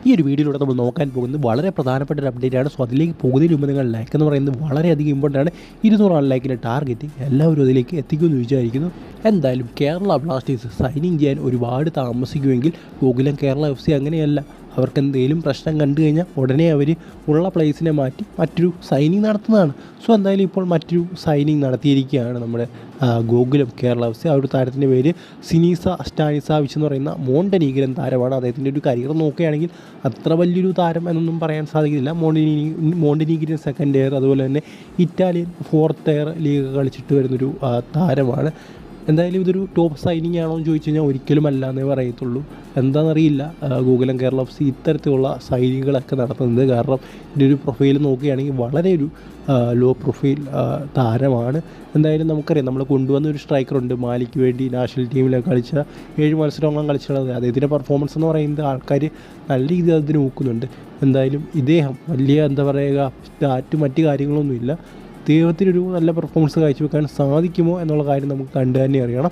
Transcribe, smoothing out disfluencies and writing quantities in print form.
ഈ ഒരു വീഡിയോയിലൂടെ നമ്മൾ നോക്കാൻ പോകുന്നത് വളരെ പ്രധാനപ്പെട്ട ഒരു അപ്ഡേറ്റ് ആണ്. സോ അതിലേക്ക് പോകുന്നതിന് മുമ്പ് നിങ്ങൾ ലൈക്ക് എന്ന് പറയുന്നത് വളരെയധികം ഇമ്പോർട്ടൻ്റ് ആണ്. 200 ലൈക്കിൻ്റെ ടാർഗറ്റ് എല്ലാവരും അതിലേക്ക് എത്തിക്കുമെന്ന് വിചാരിക്കുന്നു. എന്തായാലും കേരള ബ്ലാസ്റ്റേഴ്സ് സൈനിങ് ചെയ്യാൻ ഒരുപാട് താമസിക്കുമെങ്കിൽ ഗോകുലം കേരള FC അങ്ങനെയല്ല. അവർക്ക് എന്തെങ്കിലും പ്രശ്നം കണ്ടു കഴിഞ്ഞാൽ ഉടനെ അവർ ഉള്ള പ്ലേസിനെ മാറ്റി മറ്റൊരു സൈനിങ് നടത്തുന്നതാണ്. സോ എന്തായാലും ഇപ്പോൾ മറ്റൊരു സൈനിങ് നടത്തിയിരിക്കുകയാണ് നമ്മുടെ ഗോകുലം കേരള FC. ആ ഒരു താരത്തിൻ്റെ പേര് സിനീസ സ്റ്റാനിസാവിച്ച് എന്ന് പറയുന്ന മോണ്ടനീഗ്രൻ താരമാണ്. അദ്ദേഹത്തിൻ്റെ ഒരു കരിയർ നോക്കുകയാണെങ്കിൽ അത്ര വലിയൊരു താരം എന്നൊന്നും പറയാൻ സാധിക്കില്ല. മോണ്ടനീഗ്രൻ സെക്കൻഡ് ഇയർ, അതുപോലെ തന്നെ ഇറ്റാലിയൻ 4th ഇയർ ലീഗ് കളിച്ചിട്ട് വരുന്നൊരു താരമാണ്. എന്തായാലും ഇതൊരു ടോപ്പ് സൈനിങ് ആണോ എന്ന് ചോദിച്ചു കഴിഞ്ഞാൽ ഒരിക്കലും അല്ല എന്നേ പറയത്തുള്ളൂ. എന്താണെന്നറിയില്ല ഗോകുലം കേരള FC ഇത്തരത്തിലുള്ള സൈനിങ്ങുകളൊക്കെ നടത്തുന്നത്. കാരണം ഇതിൻ്റെ ഒരു പ്രൊഫൈൽ നോക്കുകയാണെങ്കിൽ വളരെ ഒരു ലോ പ്രൊഫൈൽ താരമാണ്. എന്തായാലും നമുക്കറിയാം, നമ്മൾ കൊണ്ടുവന്ന ഒരു സ്ട്രൈക്കറുണ്ട് മാലിക്ക് വേണ്ടി നാഷണൽ ടീമിലൊക്കെ കളിച്ച 7 മത്സരങ്ങളും കളിച്ചിട്ടുള്ളത്. അദ്ദേഹത്തിൻ്റെ പെർഫോമൻസ് എന്ന് പറയുന്നത് ആൾക്കാർ നല്ല രീതിയിൽ അതിന് നോക്കുന്നുണ്ട്. എന്തായാലും ഇദ്ദേഹം വലിയ എന്താ പറയുക മറ്റ് കാര്യങ്ങളൊന്നുമില്ല. ദൈവത്തിനൊരു നല്ല പെർഫോമൻസ് കാഴ്ചവെക്കാൻ സാധിക്കുമോ എന്നുള്ള കാര്യം നമുക്ക് കണ്ടു തന്നെ അറിയണം.